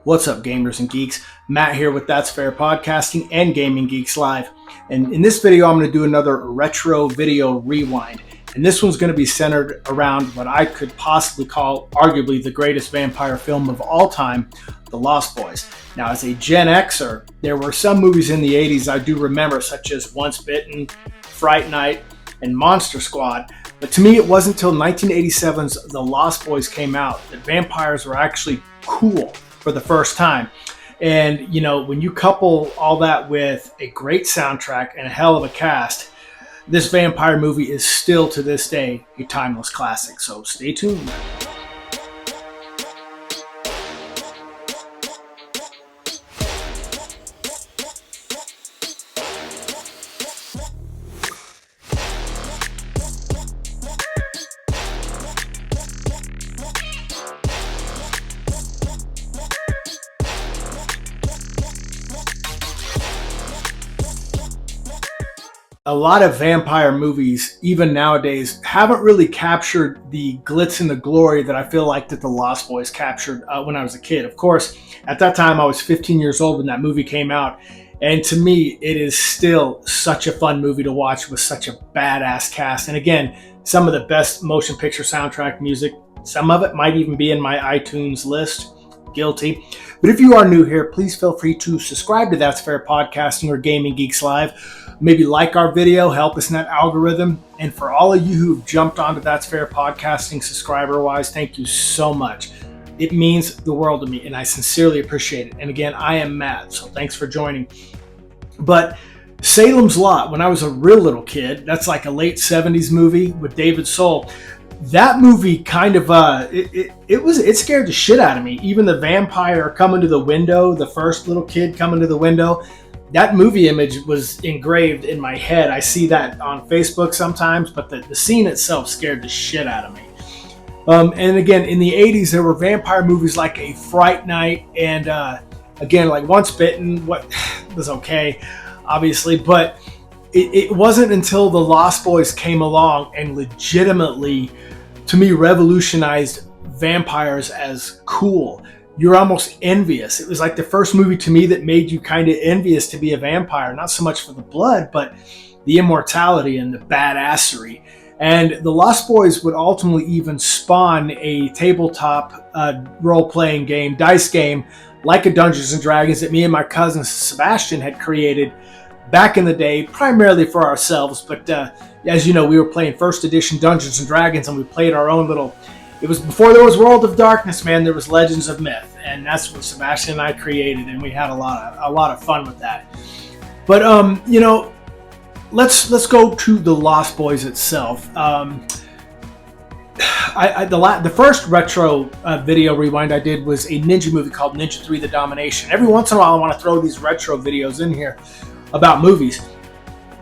What's up, gamers and geeks? Matt here with That's Fair Podcasting and Gaming Geeks Live. And in this video, I'm going to do another retro video rewind. And this one's going to be centered around what I could possibly call arguably the greatest vampire film of all time, The Lost Boys. Now, as a Gen Xer, there were some movies in the 80s I do remember, such as Once Bitten, Fright Night, and Monster Squad. But to me, it wasn't until 1987's The Lost Boys came out that vampires were actually cool for the first time. And, you know, when you couple all that with a great soundtrack and a hell of a cast, this vampire movie is still to this day a timeless classic. So stay tuned. A lot of vampire movies, even nowadays, haven't really captured the glitz and the glory that I feel like that The Lost Boys captured when I was a kid. Of course, at that time, I was 15 years old when that movie came out. And to me, it is still such a fun movie to watch with such a badass cast. And again, some of the best motion picture soundtrack music. Some of it might even be in my iTunes list. Guilty. But if you are new here, please feel free to subscribe to That's Fair Podcasting or Gaming Geeks Live. Maybe like our video, help us in that algorithm. And for all of you who've jumped onto That's Fair Podcasting subscriber-wise, thank you so much. It means the world to me, and I sincerely appreciate it. And again, I am Matt, so thanks for joining. But Salem's Lot, when I was a real little kid, that's like a late 70s movie with David Soul. That movie kind of, it scared the shit out of me. Even the vampire coming to the window, the first little kid coming to the window, that movie image was engraved in my head. I see that on Facebook sometimes, but the scene itself scared the shit out of me. And again, in the 80s, there were vampire movies like A Fright Night, and again, like Once Bitten, what was okay, obviously, but it wasn't until The Lost Boys came along and legitimately, to me, revolutionized vampires as cool. You're almost envious. It was like the first movie to me that made you kind of envious to be a vampire, not so much for the blood, but the immortality and the badassery. And The Lost Boys would ultimately even spawn a tabletop role-playing game, dice game, like a Dungeons and Dragons that me and my cousin Sebastian had created back in the day, primarily for ourselves. But as you know, we were playing first edition Dungeons and Dragons, and we played our own little... It was before there was World of Darkness, man. There was Legends of Myth, and that's what Sebastian and I created, and we had a lot of fun with that. But you know, let's go to The Lost Boys itself. The first retro video rewind I did was a ninja movie called Ninja 3: The Domination. Every once in a while, I want to throw these retro videos in here about movies.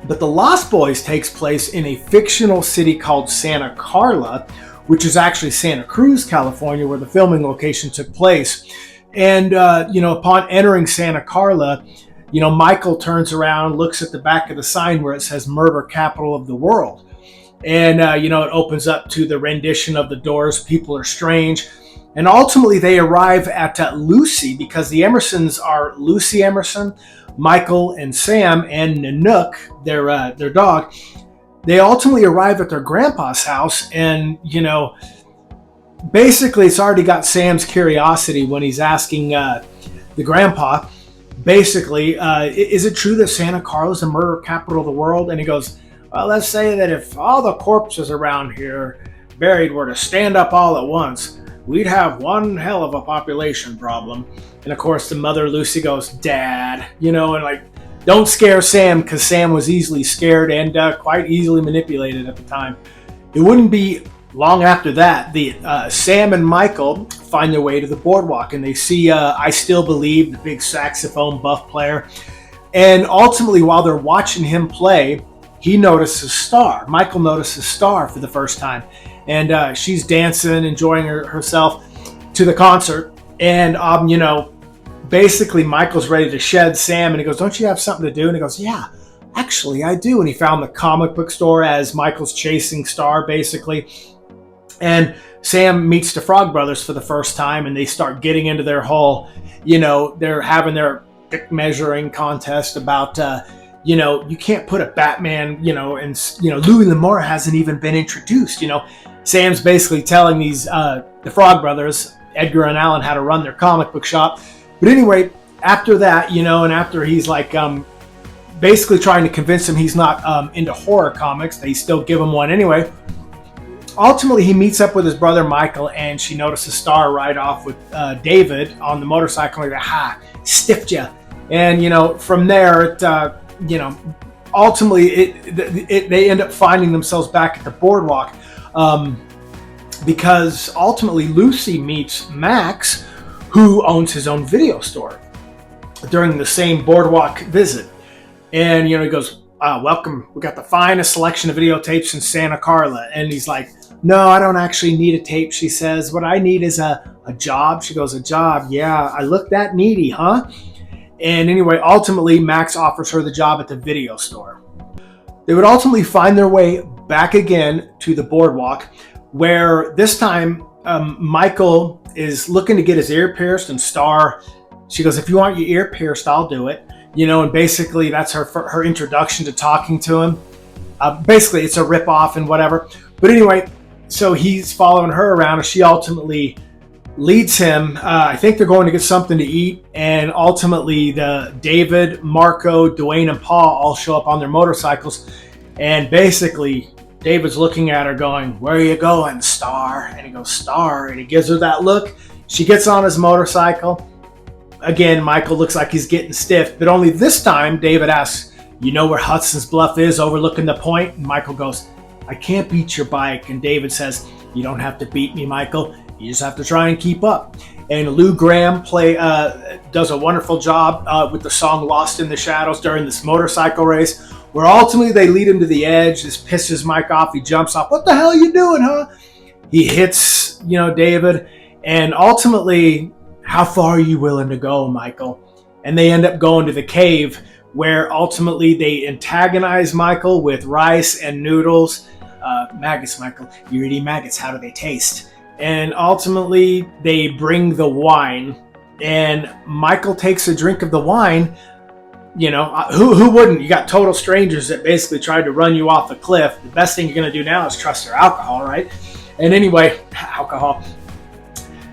But The Lost Boys takes place in a fictional city called Santa Carla, which is actually Santa Cruz, California, where the filming location took place. And, you know, upon entering Santa Carla, you know, Michael turns around, looks at the back of the sign where it says Murder Capital of the World. And, you know, it opens up to the rendition of The Doors, People Are Strange. And ultimately they arrive at Lucy, because the Emersons are Lucy Emerson, Michael and Sam, and Nanook, their dog. They ultimately arrive at their grandpa's house, and, you know, basically it's already got Sam's curiosity when he's asking the grandpa, basically, is it true that Santa Carla is the murder capital of the world? And he goes, well, let's say that if all the corpses around here buried were to stand up all at once, we'd have one hell of a population problem. And of course, the mother, Lucy, goes, Dad, you know, and like, don't scare Sam, because Sam was easily scared and quite easily manipulated at the time. It wouldn't be long after that, Sam and Michael find their way to the boardwalk, and they see I Still Believe, the big saxophone buff player. And ultimately, while they're watching him play, he notices Star. Michael notices Star for the first time. And she's dancing, enjoying herself to the concert. And, you know, basically Michael's ready to shed Sam, and he goes, don't you have something to do? And he goes, yeah, actually I do. And he found the comic book store as Michael's chasing Star, basically. And Sam meets the Frog Brothers for the first time, and they start getting into their whole, they're having their dick measuring contest about, you can't put a Batman, and, Louis L'Amour hasn't even been introduced, Sam's basically telling these, the Frog Brothers, Edgar and Allan, how to run their comic book shop. But anyway, after that, and after he's like, basically trying to convince him he's not into horror comics, they still give him one anyway. Ultimately, he meets up with his brother Michael, and she notices Star ride off with David on the motorcycle. And ha, stiffed you. And from there, ultimately, they end up finding themselves back at the boardwalk, because ultimately Lucy meets Max, who owns his own video store, during the same boardwalk visit. And he goes, welcome, we got the finest selection of videotapes in Santa Carla. And he's like, no, I don't actually need a tape, she says. What I need is a job. She goes, a job? Yeah, I look that needy, huh? And anyway, ultimately, Max offers her the job at the video store. They would ultimately find their way back again to the boardwalk, where this time Michael is looking to get his ear pierced, and Star, she goes, if you want your ear pierced, I'll do it. And basically that's her introduction to talking to him. Basically, it's a ripoff and whatever. But anyway, so he's following her around, and she ultimately leads him. I think they're going to get something to eat, and ultimately the David, Marco, Dwayne, and Paul all show up on their motorcycles. And basically, David's looking at her going, where are you going, Star? And he goes, Star. And he gives her that look. She gets on his motorcycle. Again, Michael looks like he's getting stiff, but only this time David asks, you know where Hudson's Bluff is, overlooking the point? And Michael goes, I can't beat your bike. And David says, you don't have to beat me, Michael. You just have to try and keep up. And Lou Gramm does a wonderful job with the song Lost in the Shadows during this motorcycle race, where ultimately they lead him to the edge. This pisses Mike off. He jumps off. What the hell are you doing, huh? He hits, David. And ultimately, how far are you willing to go, Michael? And they end up going to the cave, where ultimately they antagonize Michael with rice and noodles. Maggots, Michael. You're eating maggots. How do they taste? And ultimately, they bring the wine, and Michael takes a drink of the wine. Who wouldn't? You got total strangers that basically tried to run you off a cliff. The best thing you're going to do now is trust their alcohol, right? And anyway, alcohol.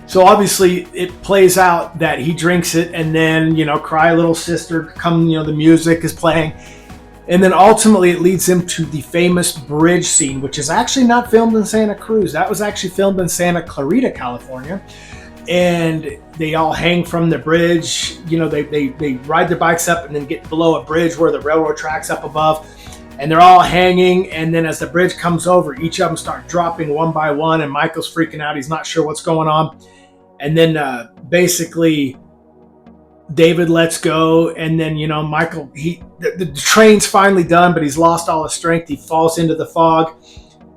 So obviously, it plays out that he drinks it, and then, Cry Little Sister, the music is playing. And then ultimately it leads him to the famous bridge scene, which is actually not filmed in Santa Cruz. That was actually filmed in Santa Clarita, California. And they all hang from the bridge. They ride their bikes up and then get below a bridge where the railroad tracks up above. And they're all hanging. And then as the bridge comes over, each of them start dropping one by one. And Michael's freaking out. He's not sure what's going on. And then basically David lets go, and then Michael, the train's finally done, but he's lost all his strength. He falls into the fog.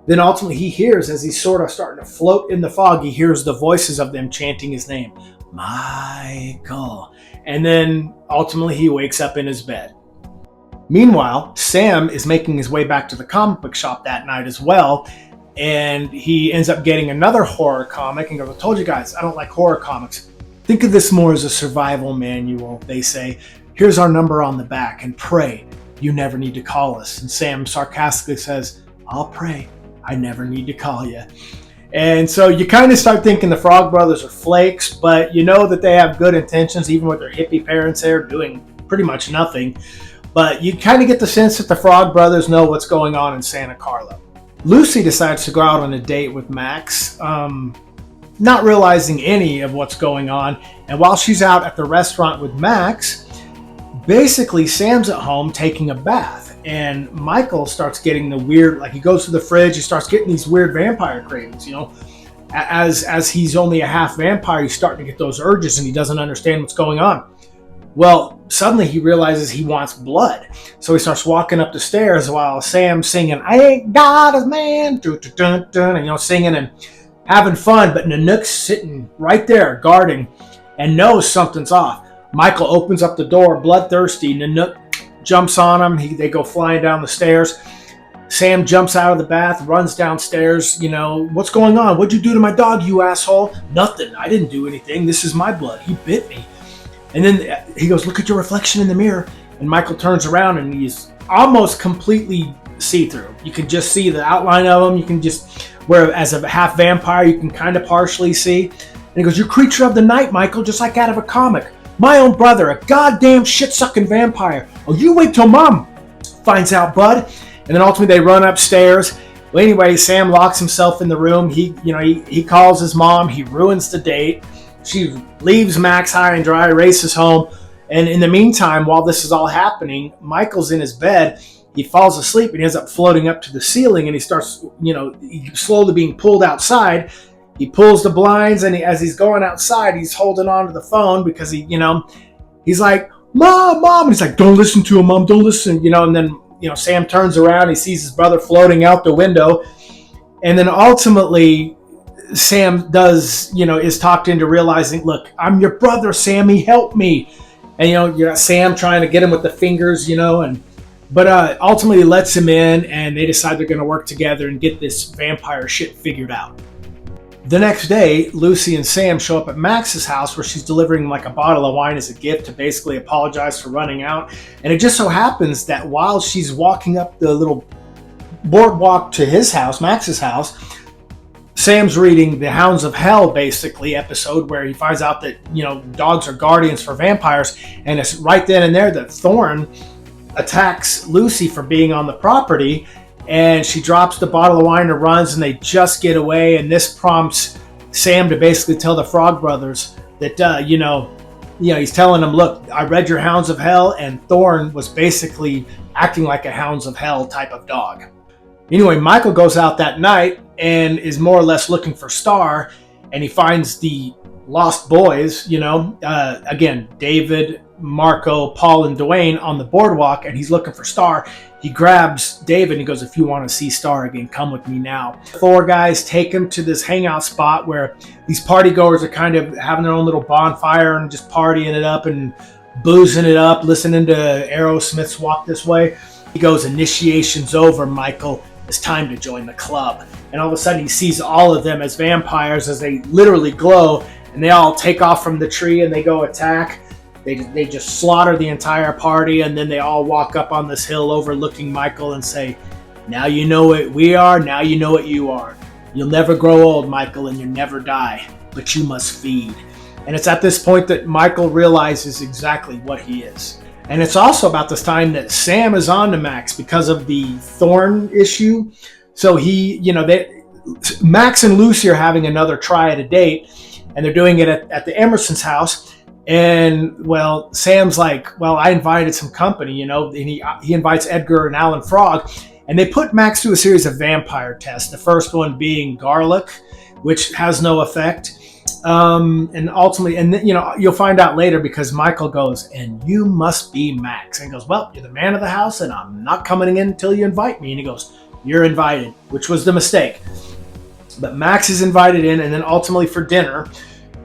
Then ultimately he hears, as he's sort of starting to float in the fog, he hears the voices of them chanting his name, Michael. And then ultimately he wakes up in his bed. Meanwhile, Sam is making his way back to the comic book shop that night as well, and he ends up getting another horror comic and goes, I told you guys, I don't like horror comics. Think of this more as a survival manual, they say. Here's our number on the back, and pray you never need to call us. And Sam sarcastically says, I'll pray I never need to call you. And so you kind of start thinking the Frog Brothers are flakes, but you know that they have good intentions, even with their hippie parents there doing pretty much nothing. But you kind of get the sense that the Frog Brothers know what's going on in Santa Carla. Lucy decides to go out on a date with Max, not realizing any of what's going on. And while she's out at the restaurant with Max, basically Sam's at home taking a bath, and Michael starts getting the weird, like he goes to the fridge, he starts getting these weird vampire cravings, as he's only a half vampire, he's starting to get those urges and he doesn't understand what's going on. Well, suddenly he realizes he wants blood. So he starts walking up the stairs while Sam's singing, I ain't got a man, and singing and having fun, but Nanook's sitting right there guarding and knows something's off. Michael opens up the door, bloodthirsty. Nanook jumps on him. They go flying down the stairs. Sam jumps out of the bath, runs downstairs. What's going on? What'd you do to my dog, you asshole? Nothing. I didn't do anything. This is my blood. He bit me. And then he goes, look at your reflection in the mirror. And Michael turns around and he's almost completely see-through. You can just see the outline of him. You can just, where as a half vampire, you can kind of partially see. And he goes, you're creature of the night, Michael, just like out of a comic. My own brother, a goddamn shit-sucking vampire. Oh, you wait till Mom finds out, bud. And then ultimately they run upstairs. Well, anyway, Sam locks himself in the room. He calls his mom. He ruins the date. She leaves Max high and dry, races home. And in the meantime, while this is all happening, Michael's in his bed. He falls asleep and he ends up floating up to the ceiling, and he starts, he's slowly being pulled outside. He pulls the blinds, and as he's going outside, he's holding on to the phone because he's like, Mom. And he's like, don't listen to him, Mom, don't listen. And then, Sam turns around, he sees his brother floating out the window. And then ultimately, Sam is talked into realizing, look, I'm your brother, Sammy, help me. And, you got Sam trying to get him with the fingers, but ultimately lets him in, and they decide they're going to work together and get this vampire shit figured out. The next day, Lucy and Sam show up at Max's house, where she's delivering like a bottle of wine as a gift to basically apologize for running out. And it just so happens that while she's walking up the little boardwalk to his house, Max's house, Sam's reading the Hounds of Hell, basically, episode where he finds out that, dogs are guardians for vampires. And it's right then and there that Thorn attacks Lucy for being on the property. And she drops the bottle of wine and runs, and they just get away. And this prompts Sam to basically tell the Frog Brothers that, he's telling them, look, I read your Hounds of Hell, and Thorn was basically acting like a Hounds of Hell type of dog. Anyway, Michael goes out that night and is more or less looking for Star, and he finds the lost boys, again, David, Marco, Paul, and Dwayne on the boardwalk, and he's looking for Star. He grabs David and he goes, if you want to see Star again, come with me now. 4 guys take him to this hangout spot where these party goers are kind of having their own little bonfire and just partying it up and boozing it up, listening to Aerosmith's Walk This Way. He goes, initiation's over, Michael. It's time to join the club. And all of a sudden he sees all of them as vampires as they literally glow, and they all take off from the tree and they go attack. They just slaughter the entire party, and then they all walk up on this hill overlooking Michael and say, now you know what we are, now you know what you are. You'll never grow old, Michael, and you'll never die, but you must feed. And it's at this point that Michael realizes exactly what he is. And it's also about this time that Sam is on to Max because of the Thorn issue. So Max and Lucy are having another try at a date, and they're doing it at the Emerson's house. And, well, Sam's like, well, I invited some company, and he invites Edgar and Alan Frog, and they put Max through a series of vampire tests. The first one being garlic, which has no effect. And ultimately, you'll find out later because Michael goes, and you must be Max. And he goes, well, you're the man of the house, and I'm not coming in until you invite me. And he goes, you're invited, which was the mistake. But Max is invited in, and then ultimately for dinner.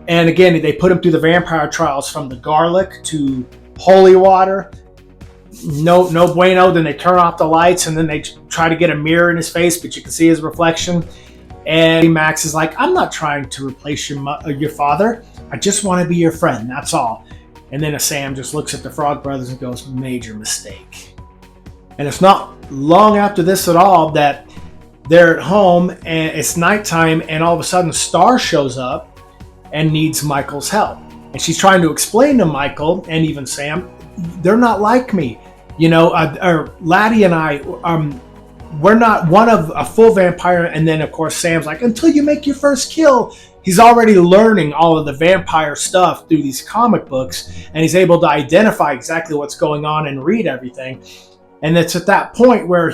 And again, they put him through the vampire trials from the garlic to holy water. No bueno. Then they turn off the lights, and then they try to get a mirror in his face, but you can see his reflection. And Max is like, I'm not trying to replace your father. I just want to be your friend. That's all. And then Sam just looks at the Frog Brothers and goes, major mistake. And it's not long after this at all that they're at home, and it's nighttime, and all of a sudden Star shows up and needs Michael's help. And she's trying to explain to Michael and even Sam, they're not like me. Laddie and I, we're not one of a full vampire. And then, of course, Sam's like, until you make your first kill. He's already learning all of the vampire stuff through these comic books, and he's able to identify exactly what's going on and read everything. And it's at that point where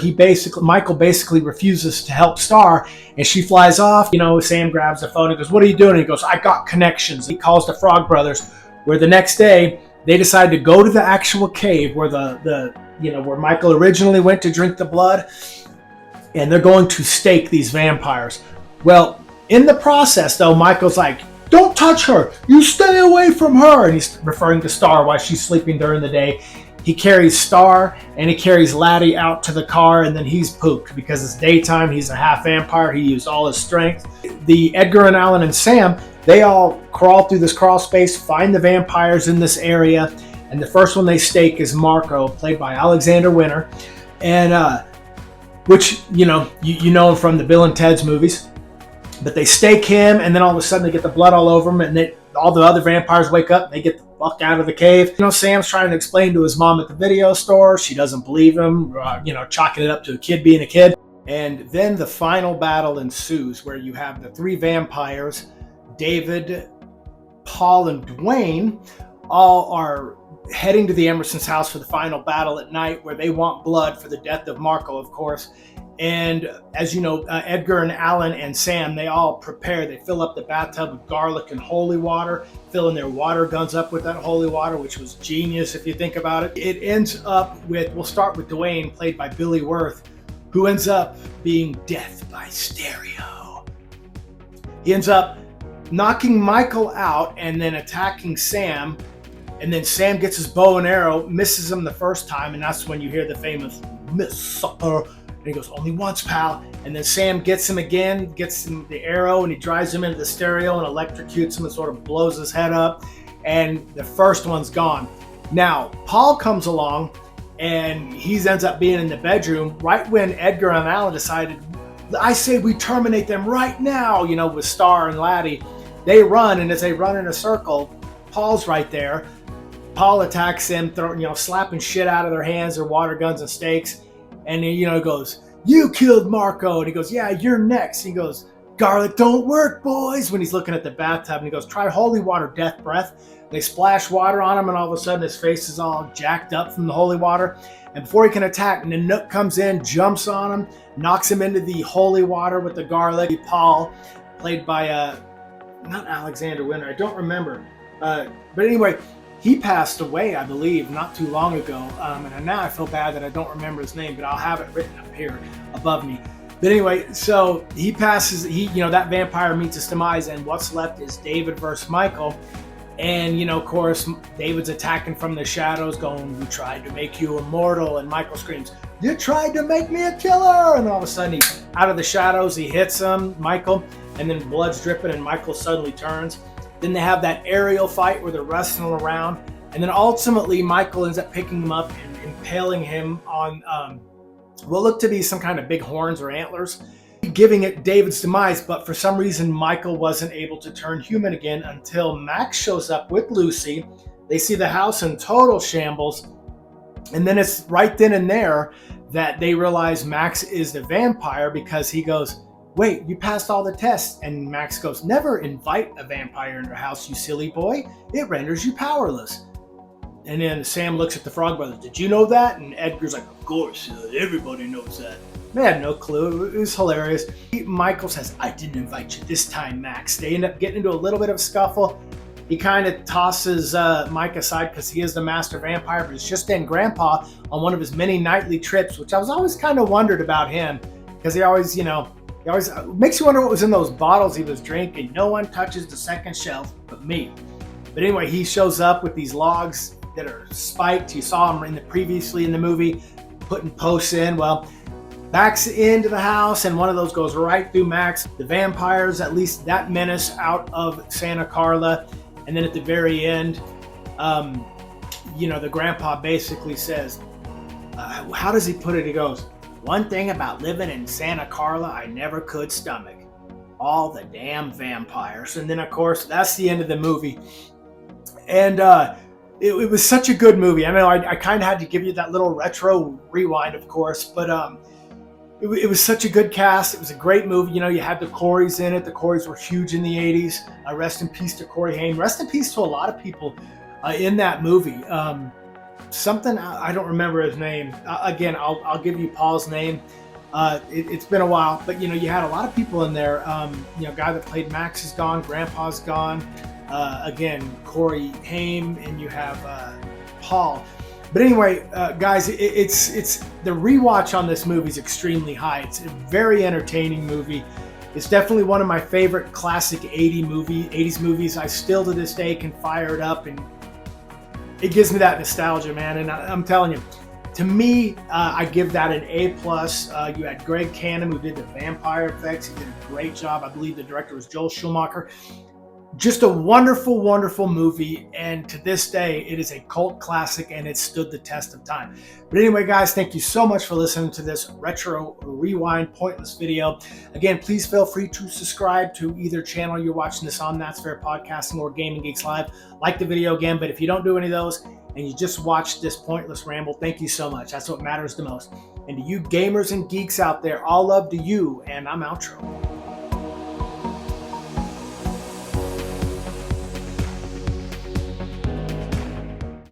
Michael basically refuses to help Star, and she flies off. Sam grabs the phone and goes, what are you doing? And he goes, I got connections. He calls the Frog Brothers, where the next day they decide to go to the actual cave where where Michael originally went to drink the blood, and they're going to stake these vampires. Well, in the process, though, Michael's like, don't touch her. You stay away from her. And he's referring to Star while she's sleeping during the day. He carries Star and he carries Laddie out to the car, and then he's pooped because it's daytime. He's a half vampire. He used all his strength. The Edgar and Alan and Sam, they all crawl through this crawl space, find the vampires in this area, and the first one they stake is Marco, played by Alexander Winter, and which you know him from the Bill and Ted's movies. But they stake him, and then all of a sudden they get the blood all over him, and all the other vampires wake up. And they get the fuck out of the cave. Sam's trying to explain to his mom at the video store. She doesn't believe him, chalking it up to a kid being a kid. And then the final battle ensues, where you have the three vampires, David, Paul, and Dwayne, all are heading to the Emerson's house for the final battle at night, where they want blood for the death of Marco, of course. And as you know, Edgar and Alan and Sam, they all prepare. They fill up the bathtub with garlic and holy water, filling their water guns up with that holy water, which was genius if you think about it. It ends up with, we'll start with Dwayne, played by Billy Wirth, who ends up being death by stereo. He ends up knocking Michael out and then attacking Sam. And then Sam gets his bow and arrow, misses him the first time, and that's when you hear the famous "miss sucker." And he goes, "Only once, pal." And then Sam gets him again, gets him the arrow, and he drives him into the stereo and electrocutes him and sort of blows his head up. And the first one's gone. Now, Paul comes along, and he ends up being in the bedroom right when Edgar and Alan decided, "I say we terminate them right now," with Star and Laddie. They run, and as they run in a circle, Paul's right there. Paul attacks them, slapping shit out of their hands, their water guns and stakes. And he, goes, "You killed Marco." And he goes, "Yeah, you're next." He goes, "Garlic don't work, boys." When he's looking at the bathtub, and he goes, "Try holy water, death breath." They splash water on him, and all of a sudden his face is all jacked up from the holy water. And before he can attack, Nanook comes in, jumps on him, knocks him into the holy water with the garlic. Paul, played by, not Alexander Winter, I don't remember. But anyway, he passed away, I believe, not too long ago. And now I feel bad that I don't remember his name, but I'll have it written up here above me. But anyway, so he passes, that vampire meets his demise, and what's left is David versus Michael. And, of course, David's attacking from the shadows, going, "We tried to make you immortal." And Michael screams, "You tried to make me a killer!" And all of a sudden, out of the shadows, he hits him, Michael, and then blood's dripping, and Michael suddenly turns. Then they have that aerial fight where they're wrestling around. And then ultimately, Michael ends up picking him up and impaling him on what looked to be some kind of big horns or antlers, giving it David's demise. But for some reason, Michael wasn't able to turn human again until Max shows up with Lucy. They see the house in total shambles. And then it's right then and there that they realize Max is the vampire, because he goes, "Wait, you passed all the tests." And Max goes, "Never invite a vampire in your house, you silly boy. It renders you powerless." And then Sam looks at the Frog Brothers. "Did you know that?" And Edgar's like, "Of course, everybody knows that." They had no clue. It was hilarious. Michael says, "I didn't invite you this time, Max." They end up getting into a little bit of a scuffle. He kind of tosses Mike aside because he is the master vampire, but it's just then Grandpa on one of his many nightly trips, which I was always kind of wondered about him, because he always, it always makes you wonder what was in those bottles he was drinking. No one touches the second shelf but me. But anyway, he shows up with these logs that are spiked. You saw him previously in the movie putting posts in. Well, backs into the house, and one of those goes right through Max. The vampires, at least that menace, out of Santa Carla. And then at the very end, the grandpa basically says, how does he put it? He goes, "One thing about living in Santa Carla I never could stomach. All the damn vampires." And then, of course, that's the end of the movie. And it was such a good movie. I know I kind of had to give you that little retro rewind, of course, but it was such a good cast. It was a great movie. You had the Coreys in it. The Coreys were huge in the 80s. Rest in peace to Corey Haim. Rest in peace to a lot of people in that movie. Something, I don't remember his name. Again, I'll give you Paul's name. It's been a while, but you had a lot of people in there. Guy that played Max is gone. Grandpa's gone. Again, Corey Haim, and you have Paul. But anyway, guys, it's the rewatch on this movie is extremely high. It's a very entertaining movie. It's definitely one of my favorite classic 80s movies. I still to this day can fire it up and it gives me that nostalgia, man. And I'm telling you, to me, I give that an A plus. You had Greg Cannon, who did the vampire effects. He did a great job. I believe the director was Joel Schumacher. Just a wonderful, wonderful movie. And to this day, it is a cult classic and it stood the test of time. But anyway, guys, thank you so much for listening to this retro rewind pointless video. Again, please feel free to subscribe to either channel you're watching this on, That's Fair Podcasting or Gaming Geeks Live. Like the video again, but if you don't do any of those and you just watch this pointless ramble, thank you so much. That's what matters the most. And to you gamers and geeks out there, all love to you, and I'm outro.